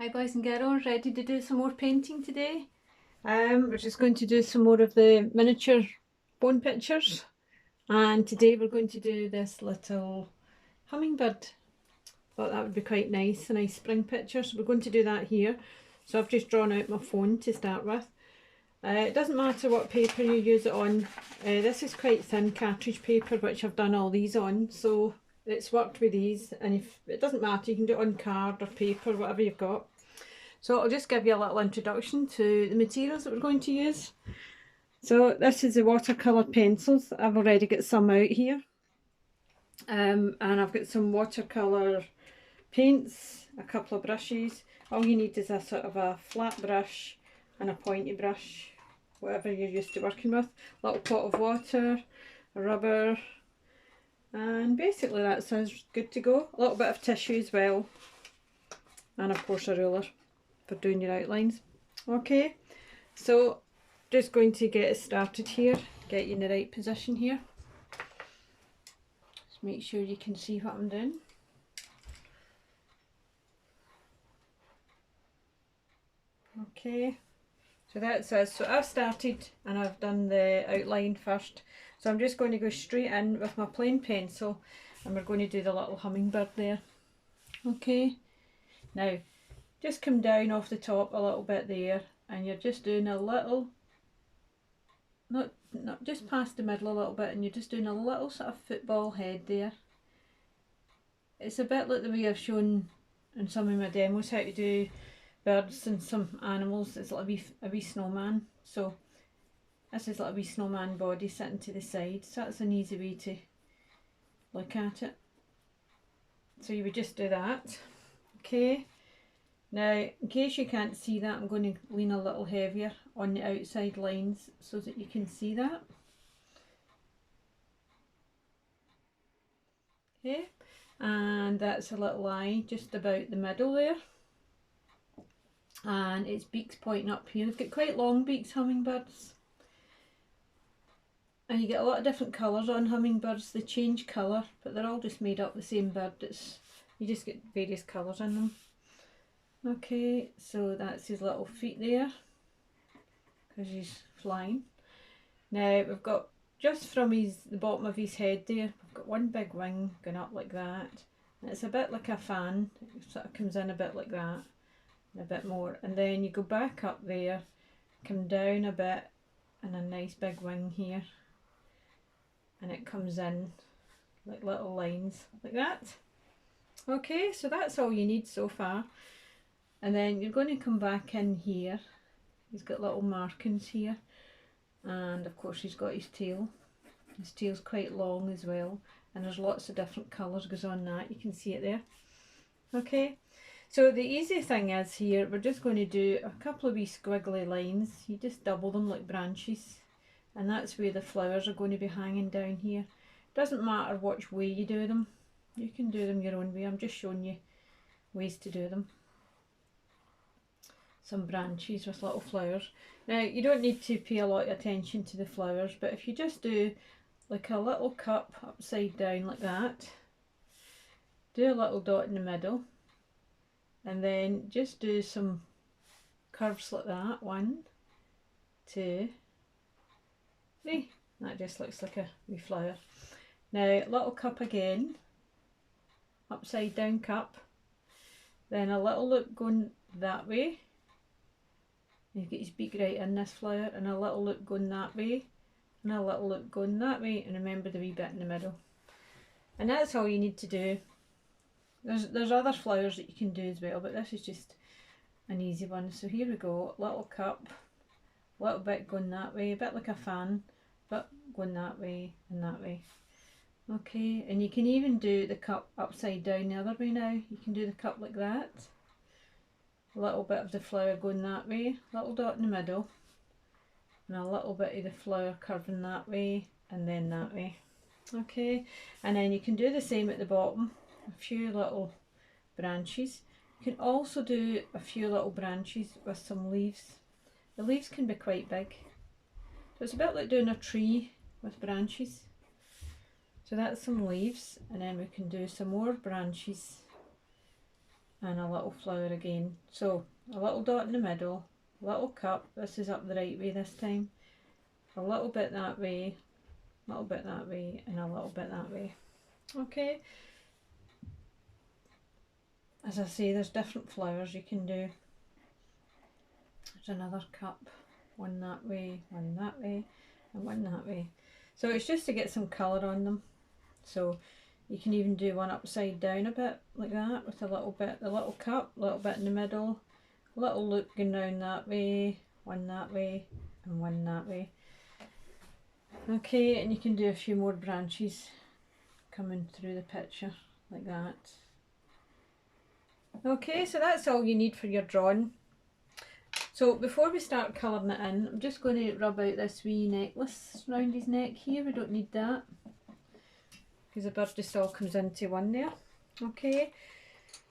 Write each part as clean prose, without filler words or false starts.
Hi boys and girls, ready to do some more painting today? We're just going to do some more of the miniature bone pictures, and today we're going to do this little hummingbird. Thought that would be quite nice, a nice spring picture, so we're going to do that here. So I've just drawn out my phone to start with. It doesn't matter what paper you use it on. This is quite thin cartridge paper which I've done all these on, so it's worked with these, and if it doesn't matter you can do it on card or paper, whatever you've got. So I'll just give you a little introduction to the materials that we're going to use. So this is the watercolour pencils. I've already got some out here. And I've got some watercolour paints, a couple of brushes. All you need is a sort of a flat brush and a pointy brush, whatever you're used to working with. A little pot of water, a rubber, and basically that's good to go. A little bit of tissue as well, and of course a ruler for doing your outlines. Okay, so just going to get it started here, get you in the right position here. Just make sure you can see what I'm doing. Okay, so that's it. So I've started and I've done the outline first. So I'm just going to go straight in with my plain pencil and we're going to do the little hummingbird there. Okay, now just come down off the top a little bit there, and you're just doing a little, not just past the middle a little bit, and you're just doing a little sort of football head there. It's a bit like the way I've shown in some of my demos how to do birds and some animals. It's like a wee snowman. So this is like a wee snowman body sitting to the side. So that's an easy way to look at it. So you would just do that. Okay. Now, in case you can't see that, I'm going to lean a little heavier on the outside lines so that you can see that. Okay, and that's a little eye just about the middle there. And its beak's pointing up here. They've got quite long beaks, hummingbirds. And you get a lot of different colours on hummingbirds. They change colour, but they're all just made up the same bird. You just get various colours in them. Okay, so that's his little feet there, because he's flying. Now we've got, just from the bottom of his head there, we've got one big wing going up like that. And it's a bit like a fan, it sort of comes in a bit like that, and a bit more. And then you go back up there, come down a bit, and a nice big wing here. And it comes in like little lines like that. Okay, so that's all you need so far. And then you're going to come back in here. He's got little markings here, and of course he's got his tail. His tail's quite long as well, and there's lots of different colours goes on that. You can see it there. Okay, so the easy thing is here, we're just going to do a couple of wee squiggly lines. You just double them like branches, and that's where the flowers are going to be hanging down here. Doesn't matter which way you do them, you can do them your own way. I'm just showing you ways to do them. Some branches with little flowers. Now you don't need to pay a lot of attention to the flowers, but if you just do like a little cup upside down like that, do a little dot in the middle, and then just do some curves like that. 1, 2, 3. That just looks like a wee flower. Now little cup again, upside down cup, then a little loop going that way. You get his beak right in this flower, and a little loop going that way, and a little loop going that way, and remember the wee bit in the middle. And that's all you need to do. There's other flowers that you can do as well, but this is just an easy one. So here we go, little cup, little bit going that way, a bit like a fan, but going that way and that way. Okay, and you can even do the cup upside down the other way now. You can do the cup like that. A little bit of the flower going that way, little dot in the middle, and a little bit of the flower curving that way and then that way. Okay, and then you can do the same at the bottom, a few little branches. You can also do a few little branches with some leaves. The leaves can be quite big, so it's a bit like doing a tree with branches. So that's some leaves, and then we can do some more branches and a little flower again. So a little dot in the middle, little cup, this is up the right way this time, a little bit that way, a little bit that way, and a little bit that way. Okay, as I say, there's different flowers you can do. There's another cup, one that way, and one that way. So it's just to get some colour on them. So you can even do one upside down a bit like that with a little bit, the little cup, a little bit in the middle, a little loop going down that way, one that way, and one that way. Okay, and you can do a few more branches coming through the picture like that. Okay, so that's all you need for your drawing. So before we start colouring it in, I'm just going to rub out this wee necklace around his neck here. We don't need that because the bird just all comes into one there. Okay,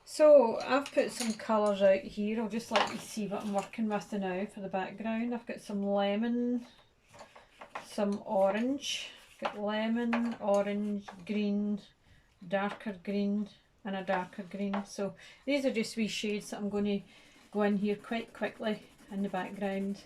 so I've put some colours out here. I'll just let you see what I'm working with now for the background. I've got some lemon, some orange. I've got lemon, orange, green, darker green, and a darker green. So these are just wee shades that I'm going to go in here quite quickly in the background.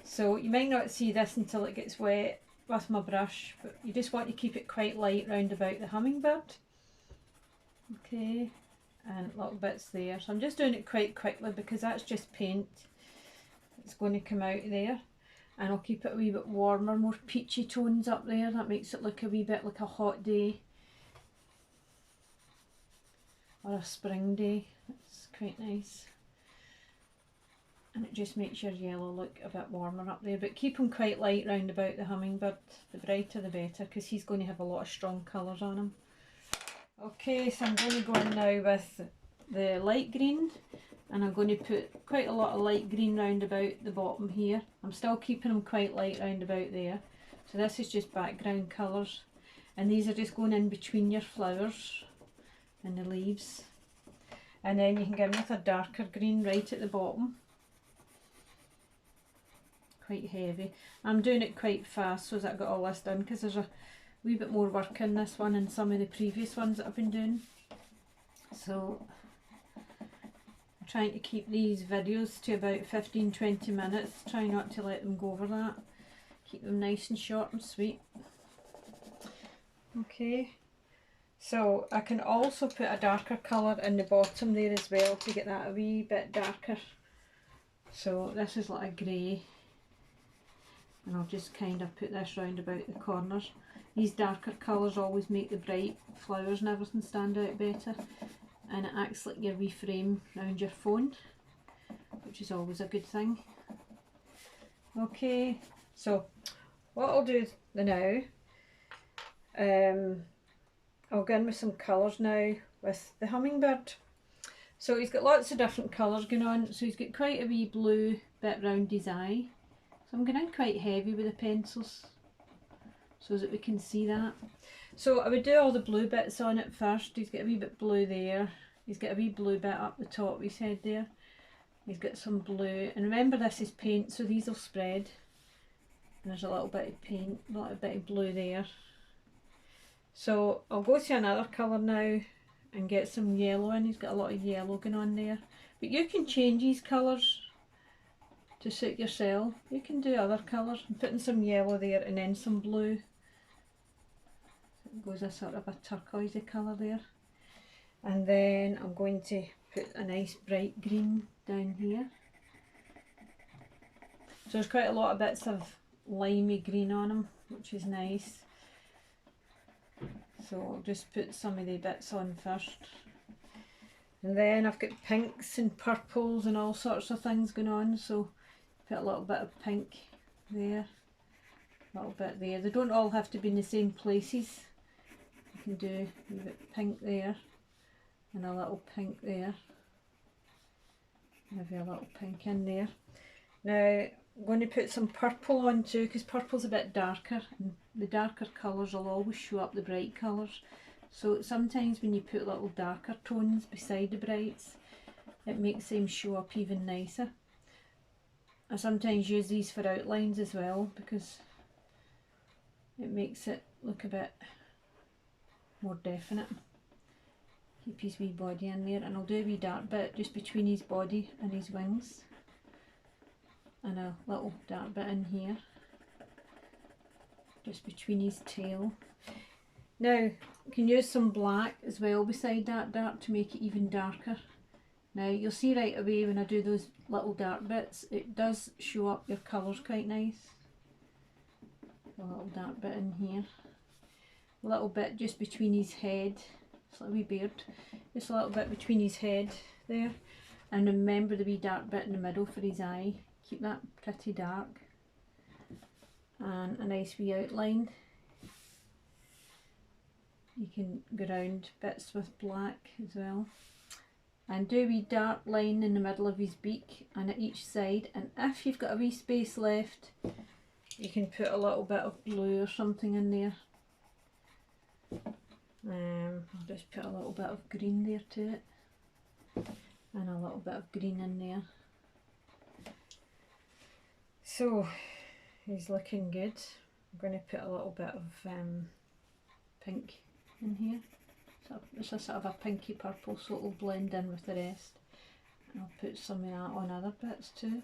So you might not see this until it gets wet with my brush, but you just want to keep it quite light round about the hummingbird. Okay, and little bits there. So I'm just doing it quite quickly because that's just paint. It's going to come out there, and I'll keep it a wee bit warmer, more peachy tones up there. That makes it look a wee bit like a hot day or a spring day. That's quite nice. And it just makes your yellow look a bit warmer up there, but keep them quite light round about the hummingbird. The brighter the better, because he's going to have a lot of strong colours on him. Okay, so I'm going to go in now with the light green, and I'm going to put quite a lot of light green round about the bottom here. I'm still keeping them quite light round about there. So this is just background colours, and these are just going in between your flowers and the leaves. And then you can go in with a darker green right at the bottom. Quite heavy. I'm doing it quite fast so that I got all this done, because there's a wee bit more work in this one than some of the previous ones that I've been doing. So I'm trying to keep these videos to about 15-20 minutes. Try not to let them go over that. Keep them nice and short and sweet. Okay, so I can also put a darker colour in the bottom there as well to get that a wee bit darker. So this is like a grey, and I'll just kind of put this round about the corners. These darker colours always make the bright flowers and everything stand out better, and it acts like your wee frame round your phone, which is always a good thing. Okay, so what I'll do now, I'll go in with some colours now with the hummingbird. So he's got lots of different colours going on, so he's got quite a wee blue bit round his eye. So I'm going in quite heavy with the pencils so that we can see that. So I would do all the blue bits on it first. He's got a wee bit blue there. He's got a wee blue bit up the top of his head there. He's got some blue. And remember, this is paint, so these will spread. And there's a little bit of paint, a little bit of blue there. So I'll go to another colour now and get some yellow in. He's got a lot of yellow going on there. But you can change these colours to suit yourself. You can do other colours. I'm putting some yellow there and then some blue. It goes a sort of a turquoisey colour there. And then I'm going to put a nice bright green down here. So there's quite a lot of bits of limey green on them, which is nice. So I'll just put some of the bits on first. And then I've got pinks and purples and all sorts of things going on, so put a little bit of pink there, a little bit there. They don't all have to be in the same places. You can do a bit of pink there and a little pink there. Maybe a little pink in there. Now I'm going to put some purple on too, because purple's a bit darker, and the darker colours will always show up the bright colours. So sometimes when you put little darker tones beside the brights, it makes them show up even nicer. I sometimes use these for outlines as well, because it makes it look a bit more definite. Keep his wee body in there, and I'll do a wee dark bit just between his body and his wings, and a little dark bit in here just between his tail. Now you can use some black as well beside that dark to make it even darker. Now you'll see right away when I do those little dark bits, it does show up your colours quite nice. A little dark bit in here, a little bit just between his head, it's like a wee beard, just a little bit between his head there, and remember the wee dark bit in the middle for his eye, keep that pretty dark, and a nice wee outline. You can go round bits with black as well, and do a wee dark line in the middle of his beak and at each side, and if you've got a wee space left you can put a little bit of blue or something in there. I'll just put a little bit of green there to it, and a little bit of green in there. So he's looking good. I'm going to put a little bit of pink in here. So it's a sort of a pinky purple, so it'll blend in with the rest. And I'll put some of that on other bits too.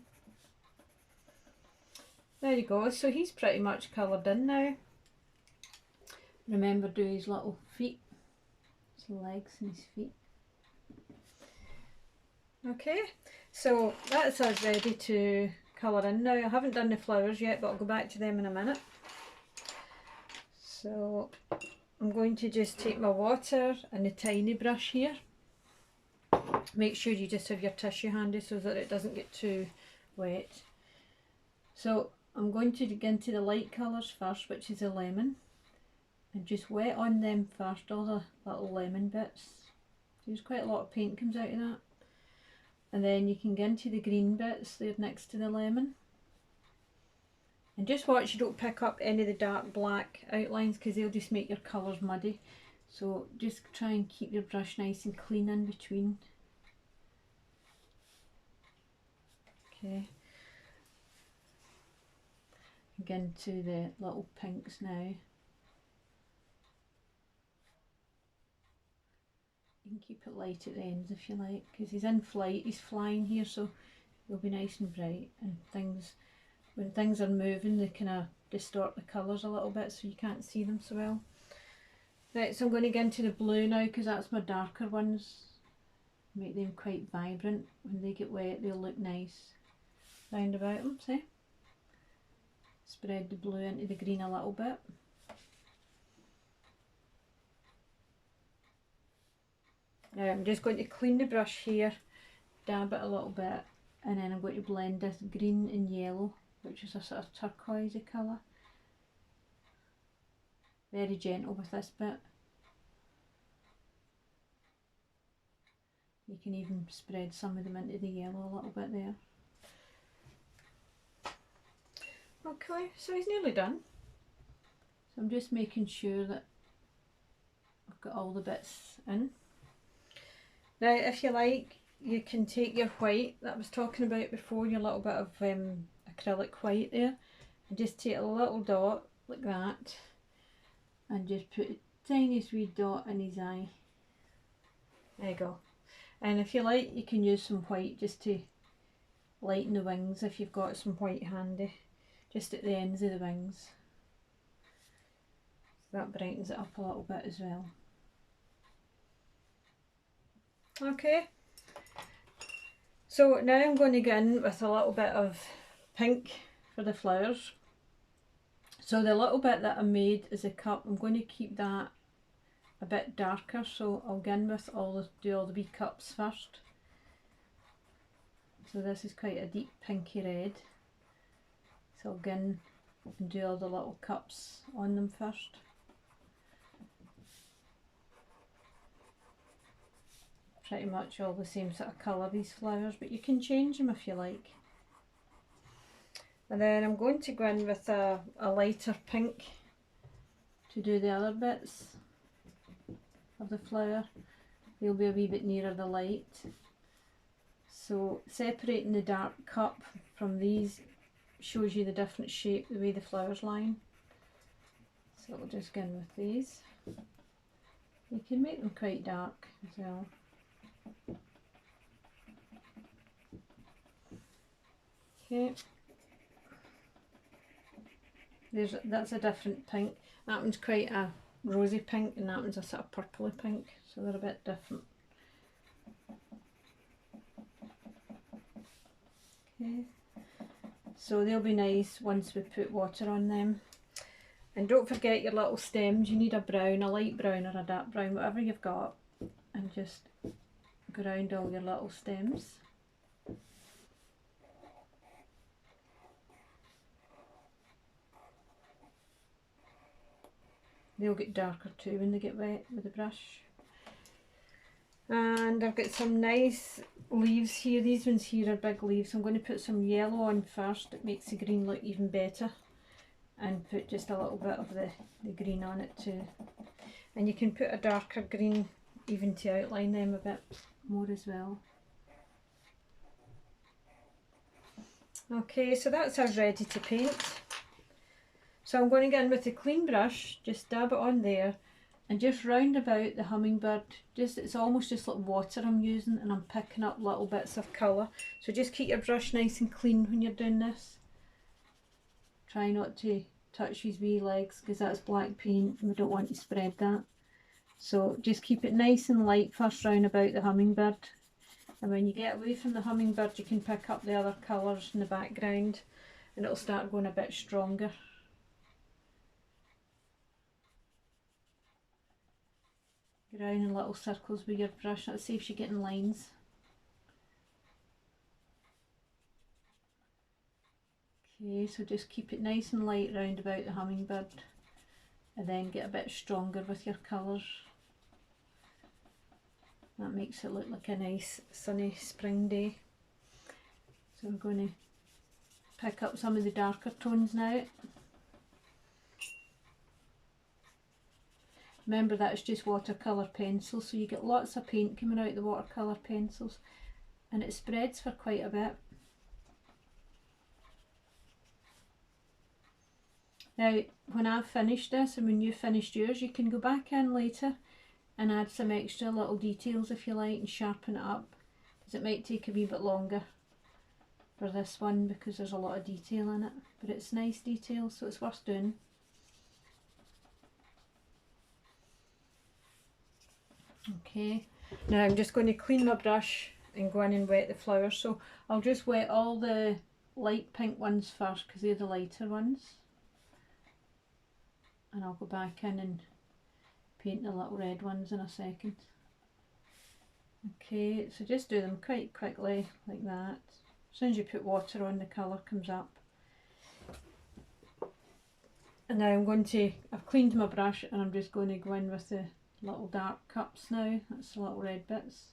There you go, so he's pretty much coloured in now. Remember, do his little feet, his legs and his feet. Okay, so that's us ready to colour in now. I haven't done the flowers yet, but I'll go back to them in a minute. So I'm going to just take my water and a tiny brush here. Make sure you just have your tissue handy so that it doesn't get too wet. So I'm going to get into the light colours first, which is a lemon, and just wet on them first, all the little lemon bits. There's quite a lot of paint comes out of that. And then you can get into the green bits there next to the lemon. And just watch you don't pick up any of the dark black outlines, because they'll just make your colours muddy. So just try and keep your brush nice and clean in between. Okay. Get into the little pinks now. You can keep it light at the ends if you like, because he's in flight, he's flying here, so it'll be nice and bright, and things, when things are moving, they kind of distort the colours a little bit so you can't see them so well. Right, so I'm going to get into the blue now, because that's my darker ones. Make them quite vibrant. When they get wet they'll look nice round about them, see? Spread the blue into the green a little bit. Now I'm just going to clean the brush here, dab it a little bit, and then I'm going to blend this green and yellow, which is a sort of turquoisey colour. Very gentle with this bit. You can even spread some of them into the yellow a little bit there. Okay, so he's nearly done. So I'm just making sure that I've got all the bits in. Now if you like, you can take your white that I was talking about before, your little bit of acrylic white there, and just take a little dot like that and just put a tiniest wee dot in his eye. There you go. And if you like, you can use some white just to lighten the wings if you've got some white handy, just at the ends of the wings. So that brightens it up a little bit as well. Okay, so now I'm going to go in with a little bit of pink for the flowers. So the little bit that I made as a cup, I'm going to keep that a bit darker, so I'll go in with do all the wee cups first. So this is quite a deep pinky red, so I'll go in and do all the little cups on them first. Pretty much all the same sort of colour, these flowers, but you can change them if you like. And then I'm going to go in with a lighter pink to do the other bits of the flower. They'll be a wee bit nearer the light. So separating the dark cup from these shows you the different shape, the way the flowers line. So we'll just go in with these. You can make them quite dark as well. Okay. That's a different pink. That one's quite a rosy pink and that one's a sort of purpley pink, so they're a bit different. Okay, so they'll be nice once we put water on them. And don't forget your little stems. You need a brown, a light brown or a dark brown, whatever you've got, and just go around all your little stems. They'll get darker too when they get wet with the brush. And I've got some nice leaves here. These ones here are big leaves. I'm going to put some yellow on first. It makes the green look even better. And put just a little bit of the green on it too. And you can put a darker green even to outline them a bit more as well. Okay, so that's us ready to paint. So I'm going to get in with the clean brush, just dab it on there and just round about the hummingbird. It's almost just like water I'm using, and I'm picking up little bits of colour. So just keep your brush nice and clean when you're doing this. Try not to touch his wee legs because that's black paint and we don't want to spread that. So just keep it nice and light first round about the hummingbird. And when you get away from the hummingbird you can pick up the other colours in the background and it'll start going a bit stronger. Go around in little circles with your brush, that saves you getting lines. Okay, so just keep it nice and light round about the hummingbird and then get a bit stronger with your colours. That makes it look like a nice sunny spring day. So I'm going to pick up some of the darker tones now. Remember that's just watercolour pencils, so you get lots of paint coming out the watercolour pencils and it spreads for quite a bit. Now when I've finished this and when you've finished yours, you can go back in later and add some extra little details if you like and sharpen it up, because it might take a wee bit longer for this one because there's a lot of detail in it, but it's nice detail so it's worth doing. Okay, now I'm just going to clean my brush and go in and wet the flowers. So I'll just wet all the light pink ones first because they're the lighter ones. And I'll go back in and paint the little red ones in a second. Okay, so just do them quite quickly like that. As soon as you put water on, the colour comes up. And now I've cleaned my brush and I'm just going to go in with the little dark cups now. That's the little red bits.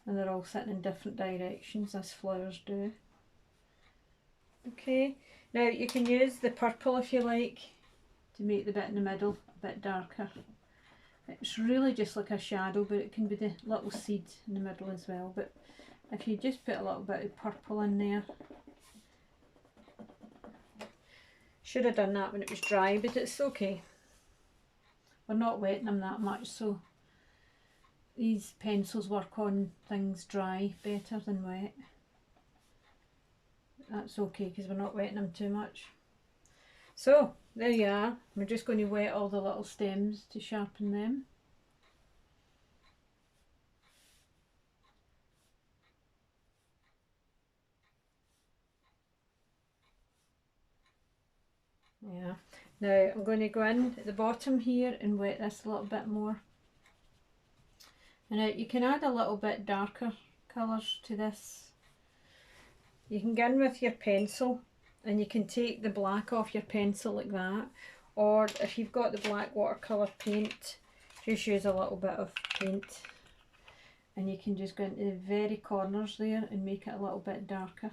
And they're all sitting in different directions as flowers do. Okay, now you can use the purple if you like to make the bit in the middle a bit darker. It's really just like a shadow, but it can be the little seed in the middle as well. But if you just put a little bit of purple in there. Should have done that when it was dry, but it's okay. We're not wetting them that much, so these pencils work on things dry better than wet. That's okay because we're not wetting them too much. So there you are. We're just going to wet all the little stems to sharpen them. Yeah. Now I'm going to go in at the bottom here and wet this a little bit more. And now you can add a little bit darker colours to this. You can go in with your pencil and you can take the black off your pencil like that, or if you've got the black watercolour paint, just use a little bit of paint and you can just go into the very corners there and make it a little bit darker.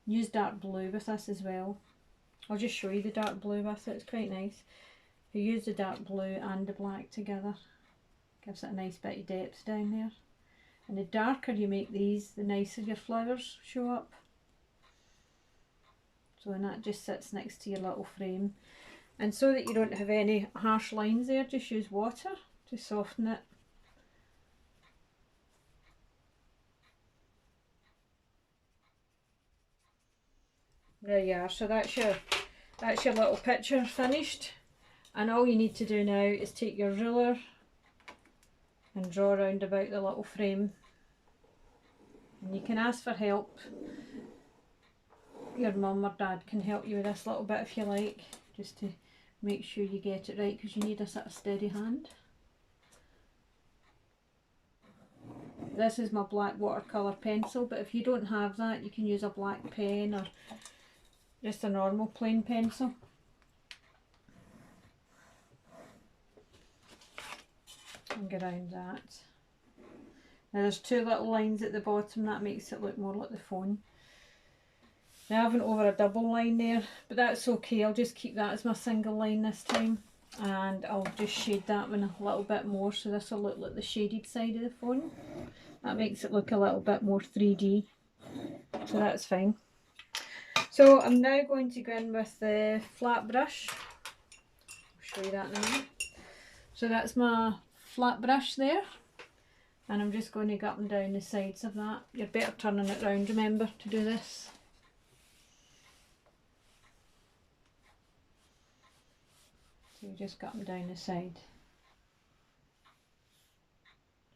Use dark blue with this as well. I'll just show you the dark blue with it, it's quite nice. If you use the dark blue and the black together, gives it a nice bit of depth down there. And the darker you make these, the nicer your flowers show up. So and that just sits next to your little frame. And so that you don't have any harsh lines there, just use water to soften it. There you are, so that's your little picture finished. And all you need to do now is take your ruler and draw around about the little frame. And you can ask for help. Your mum or dad can help you with this little bit if you like, just to make sure you get it right, because you need a sort of steady hand. This is my black watercolour pencil, but if you don't have that, you can use a black pen or just a normal plain pencil. And go around that. Now there's two little lines at the bottom, that makes it look more like the phone. Now I haven't over a double line there, but that's okay, I'll just keep that as my single line this time. And I'll just shade that one a little bit more, so this will look like the shaded side of the phone. That makes it look a little bit more 3D, so that's fine. So I'm now going to go in with the flat brush. I'll show you that in a minute. So that's my flat brush there, and I'm just going to go up and down the sides of that. You're better turning it round, remember, to do this. So you just go up and down the side.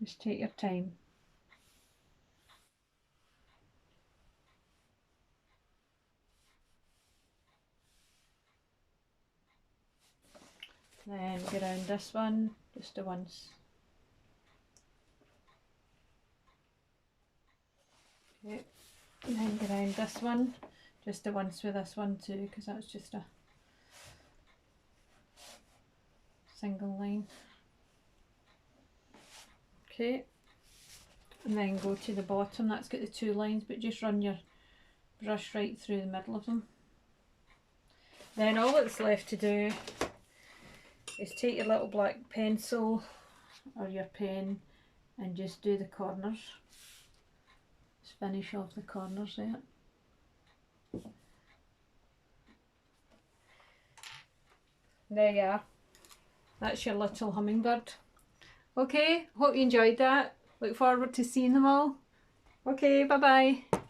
Just take your time. Then go around this one just the once. Okay, and then go around this one just the once with this one too, because that's just a single line. Okay, and then go to the bottom, that's got the two lines, but just run your brush right through the middle of them. Then all that's left to do is take your little black pencil or your pen and just do the corners. Just finish off the corners there. There you are. That's your little hummingbird. Okay, hope you enjoyed that. Look forward to seeing them all. Okay, bye bye.